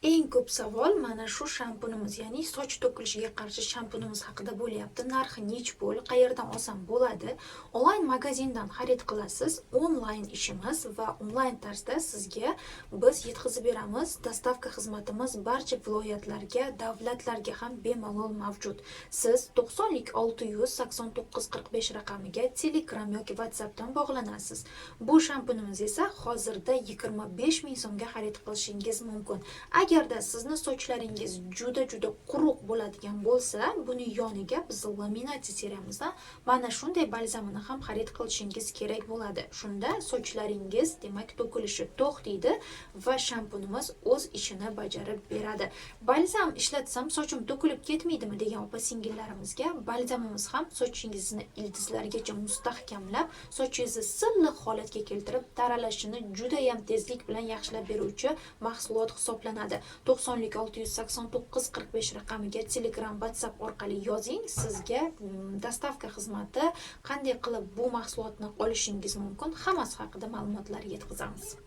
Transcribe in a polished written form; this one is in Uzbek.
Eng ko'p savol mana shu shampunimiz, ya'ni soch to'kilishiga qarshi shampunimiz haqida bo'lyapti. Narxi nech pul, qayerdan olsam bo'ladi? Onlayn magazindan xarid qilasiz. Onlayn ishimiz va onlayn tarzda sizga biz yetkazib beramiz. Dostavka xizmatimiz barcha viloyatlarga, davlatlarga ham bemalol mavjud. Siz 90 689 45 raqamiga Telegram yoki WhatsAppdan bog'lanasiz. Bu shampunimiz esa hozirda 25 ming so'mga xarid qilishingiz mumkin. Agarda sizni sochlaringiz juda quruq bo'ladigan bo'lsa, buni yoniga biz laminatsiya seriyamizdan mana shunday balzamini ham xarid qilishingiz kerak bo'ladi. Shunda sochlaringiz, demak, to'kilishi to'xtaydi va shampunimiz o'z ishini bajarib beradi. Balzam ishlatsam sochim to'kilib ketmaydimi degan opa-singillarimizga balzamimiz ham sochingizni ildizlargacha mustahkamlab, sochingizni silliq holatga keltirib, taralashini juda ham tezlik bilan yaxshilab beruvchi mahsulot hisoblanadi. 90 689 45 raqamiga Telegram, WhatsApp orqali yozing. Sizga dostavka xizmati qanday qilib bu mahsulotni olishingiz mumkin, hammasi haqida ma'lumotlar yetkazamiz.